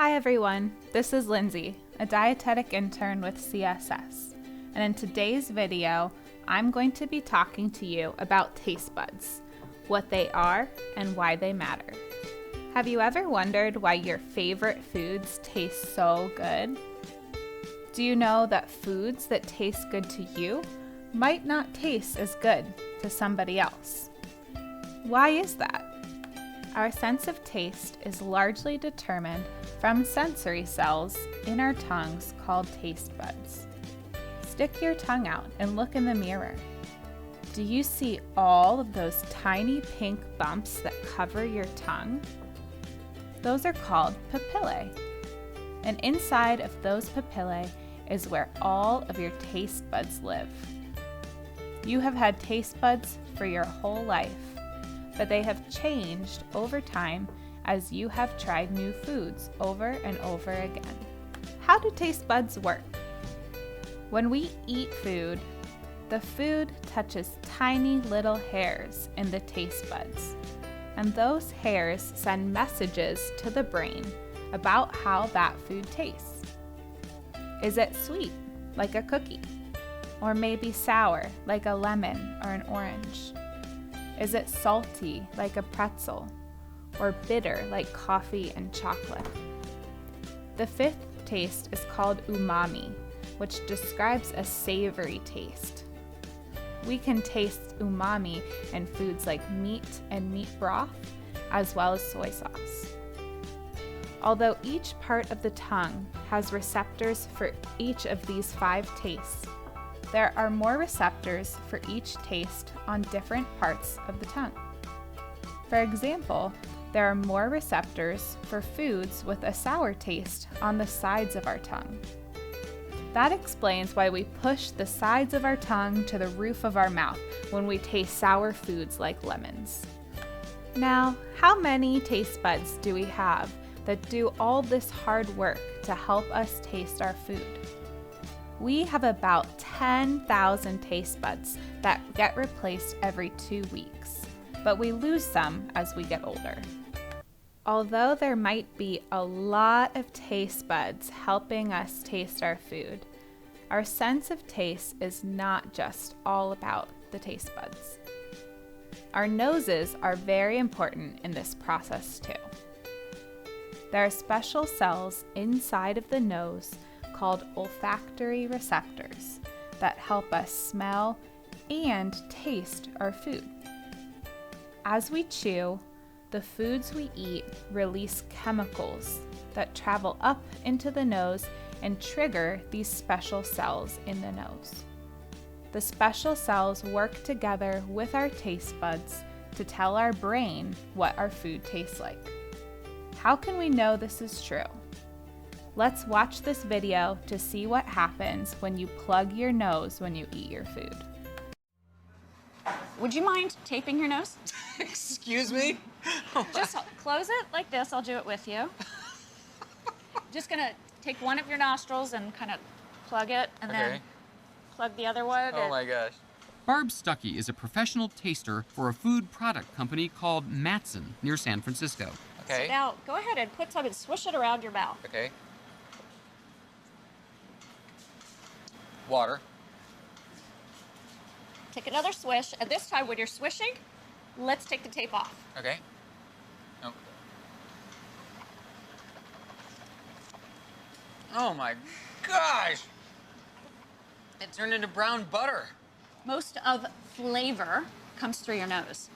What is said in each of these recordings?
Hi everyone, this is Lindsay, a dietetic intern with CSS. And in today's video, I'm going to be talking to you about taste buds, what they are and why they matter. Have you ever wondered why your favorite foods taste so good? Do you know that foods that taste good to you might not taste as good to somebody else? Why is that? Our sense of taste is largely determined from sensory cells in our tongues called taste buds. Stick your tongue out and look in the mirror. Do you see all of those tiny pink bumps that cover your tongue? Those are called papillae. And inside of those papillae is where all of your taste buds live. You have had taste buds for your whole life, but they have changed over time as you have tried new foods over and over again. How do taste buds work? When we eat food, the food touches tiny little hairs in the taste buds, and those hairs send messages to the brain about how that food tastes. Is it sweet, like a cookie? Or maybe sour, like a lemon or an orange? Is it salty, like a pretzel, or bitter, like coffee and chocolate? The fifth taste is called umami, which describes a savory taste. We can taste umami in foods like meat and meat broth, as well as soy sauce. Although each part of the tongue has receptors for each of these 5 tastes, there are more receptors for each taste on different parts of the tongue. For example, there are more receptors for foods with a sour taste on the sides of our tongue. That explains why we push the sides of our tongue to the roof of our mouth when we taste sour foods like lemons. Now, how many taste buds do we have that do all this hard work to help us taste our food? We have about 10,000 taste buds that get replaced every 2 weeks, but we lose some as we get older. Although there might be a lot of taste buds helping us taste our food, our sense of taste is not just all about the taste buds. Our noses are very important in this process too. There are special cells inside of the nose called olfactory receptors that help us smell and taste our food. As we chew, the foods we eat release chemicals that travel up into the nose and trigger these special cells in the nose. The special cells work together with our taste buds to tell our brain what our food tastes like. How can we know this is true? Let's watch this video to see what happens when you plug your nose when you eat your food. Would you mind taping your nose? Excuse me? Just close it like this. I'll do it with you. Just gonna take one of your nostrils and kind of plug it, and then plug the other one. Oh my gosh. Barb Stuckey is a professional taster for a food product company called Matson near San Francisco. Okay. So now go ahead and put some and swish it around your mouth. Okay. Water. Take another swish, and this time when you're swishing, let's take the tape off. Okay. Oh. Oh my gosh! It turned into brown butter. Most of flavor comes through your nose.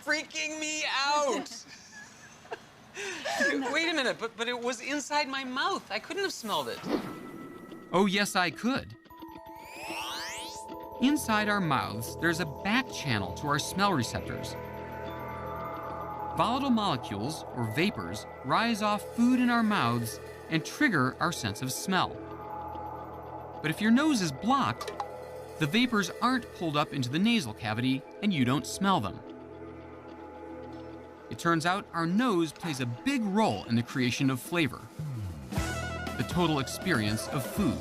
Freaking me out! Wait a minute, but it was inside my mouth. I couldn't have smelled it. Oh, yes, I could. Inside our mouths, there's a back channel to our smell receptors. Volatile molecules, or vapors, rise off food in our mouths and trigger our sense of smell. But if your nose is blocked, the vapors aren't pulled up into the nasal cavity and you don't smell them. It turns out our nose plays a big role in the creation of flavor, the total experience of food.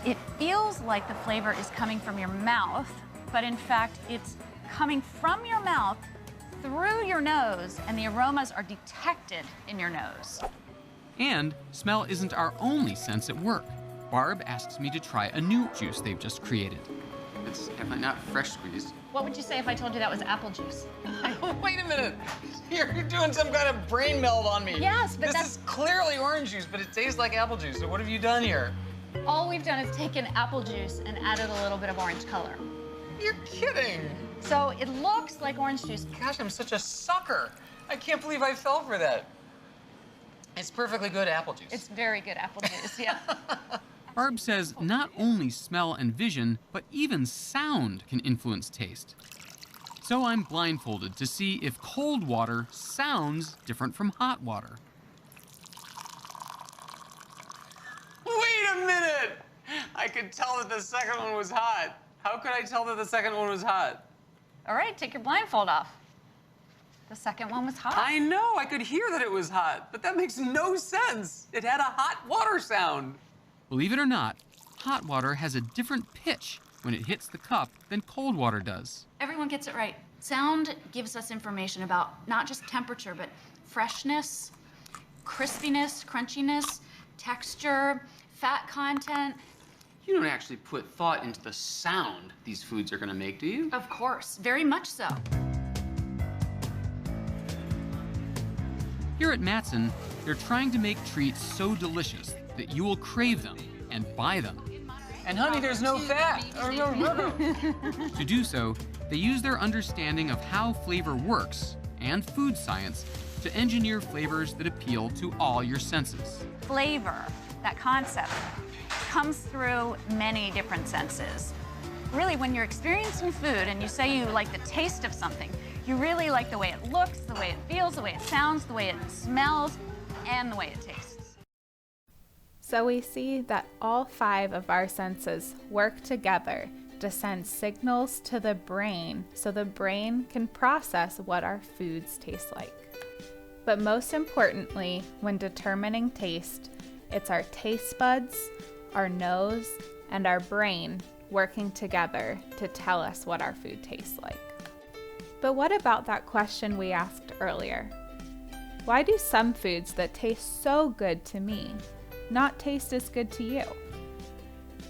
It feels like the flavor is coming from your mouth, but in fact, it's coming from your mouth through your nose, and the aromas are detected in your nose. And smell isn't our only sense at work. Barb asks me to try a new juice they've just created. It's definitely not fresh squeezed. What would you say if I told you that was apple juice? Wait a minute. You're doing some kind of brain meld on me. Yes, but this is clearly orange juice, but it tastes like apple juice. So what have you done here? All we've done is taken apple juice and added a little bit of orange color. You're kidding. So it looks like orange juice. Gosh, I'm such a sucker. I can't believe I fell for that. It's perfectly good apple juice. It's very good apple juice, yeah. Barb says not only smell and vision, but even sound can influence taste. So I'm blindfolded to see if cold water sounds different from hot water. Wait a minute! I could tell that the second one was hot. How could I tell that the second one was hot? All right, take your blindfold off. The second one was hot. I know, I could hear that it was hot, but that makes no sense. It had a hot water sound. Believe it or not, hot water has a different pitch when it hits the cup than cold water does. Everyone gets it right. Sound gives us information about not just temperature, but freshness, crispiness, crunchiness, texture, fat content. You don't actually put thought into the sound these foods are going to make, do you? Of course, very much so. Here at Matson, they're trying to make treats so delicious that you will crave them and buy them. And honey, there's no fat or no sugar. To do so, they use their understanding of how flavor works and food science to engineer flavors that appeal to all your senses. Flavor, that concept, comes through many different senses. Really, when you're experiencing food and you say you like the taste of something, you really like the way it looks, the way it feels, the way it sounds, the way it smells, and the way it tastes. So we see that all 5 of our senses work together to send signals to the brain so the brain can process what our foods taste like. But most importantly, when determining taste, it's our taste buds, our nose, and our brain working together to tell us what our food tastes like. But what about that question we asked earlier? Why do some foods that taste so good to me not taste as good to you?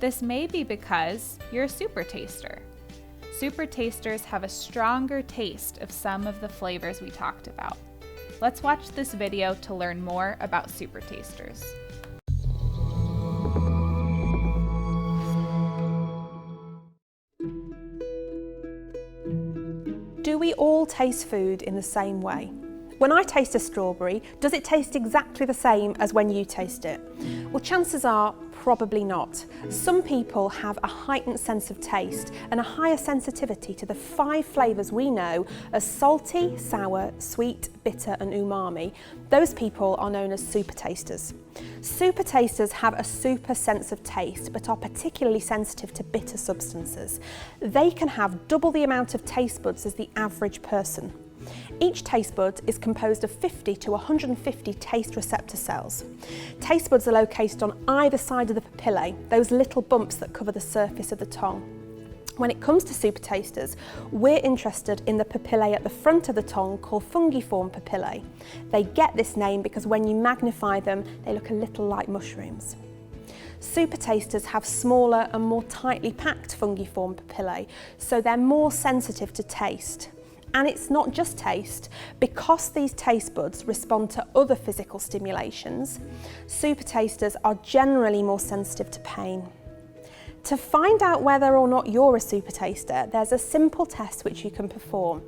This may be because you're a super taster. Super tasters have a stronger taste of some of the flavors we talked about. Let's watch this video to learn more about super tasters. Do we all taste food in the same way? When I taste a strawberry, does it taste exactly the same as when you taste it? Well, chances are probably not. Some people have a heightened sense of taste and a higher sensitivity to the 5 flavours we know as salty, sour, sweet, bitter and umami. Those people are known as super tasters. Super tasters have a super sense of taste but are particularly sensitive to bitter substances. They can have double the amount of taste buds as the average person. Each taste bud is composed of 50 to 150 taste receptor cells. Taste buds are located on either side of the papillae, those little bumps that cover the surface of the tongue. When it comes to super tasters, we're interested in the papillae at the front of the tongue called fungiform papillae. They get this name because when you magnify them, they look a little like mushrooms. Super tasters have smaller and more tightly packed fungiform papillae, so they're more sensitive to taste. And it's not just taste. Because these taste buds respond to other physical stimulations, super tasters are generally more sensitive to pain. To find out whether or not you're a super taster, there's a simple test which you can perform.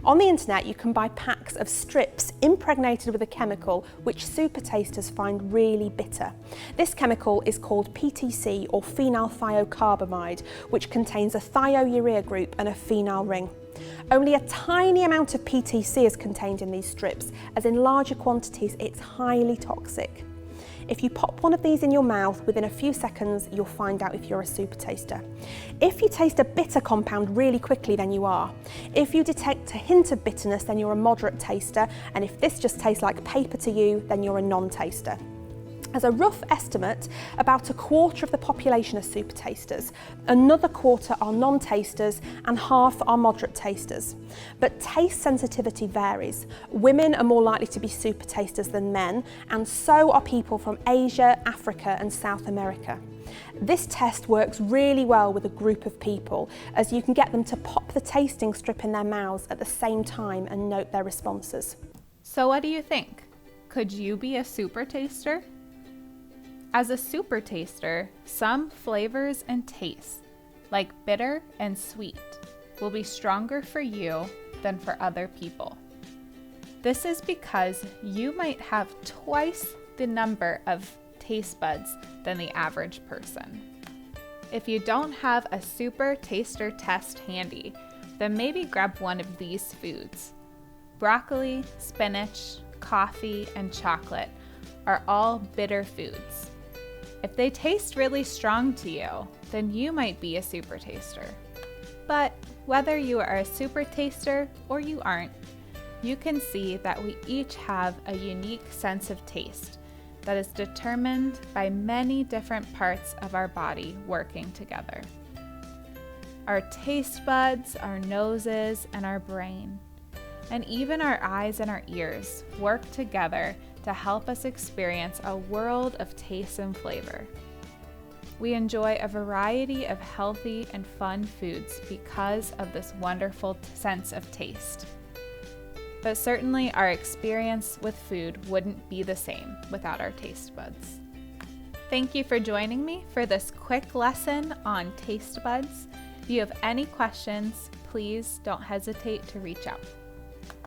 On the internet, you can buy packs of strips impregnated with a chemical which super tasters find really bitter. This chemical is called PTC, or phenylthiocarbamide, which contains a thiourea group and a phenyl ring. Only a tiny amount of PTC is contained in these strips, as in larger quantities it's highly toxic. If you pop one of these in your mouth, within a few seconds you'll find out if you're a super taster. If you taste a bitter compound really quickly, then you are. If you detect a hint of bitterness, then you're a moderate taster, and if this just tastes like paper to you, then you're a non-taster. As a rough estimate, about a quarter of the population are super tasters, another quarter are non-tasters, and half are moderate tasters. But taste sensitivity varies. Women are more likely to be super tasters than men, and so are people from Asia, Africa, and South America. This test works really well with a group of people, as you can get them to pop the tasting strip in their mouths at the same time and note their responses. So what do you think? Could you be a super taster? As a super taster, some flavors and tastes, like bitter and sweet, will be stronger for you than for other people. This is because you might have twice the number of taste buds than the average person. If you don't have a super taster test handy, then maybe grab one of these foods. Broccoli, spinach, coffee, and chocolate are all bitter foods. If they taste really strong to you, then you might be a super taster. But whether you are a super taster or you aren't, you can see that we each have a unique sense of taste that is determined by many different parts of our body working together. Our taste buds, our noses, and our brain, and even our eyes and our ears work together to help us experience a world of taste and flavor. We enjoy a variety of healthy and fun foods because of this wonderful sense of taste. But certainly our experience with food wouldn't be the same without our taste buds. Thank you for joining me for this quick lesson on taste buds. If you have any questions, please don't hesitate to reach out.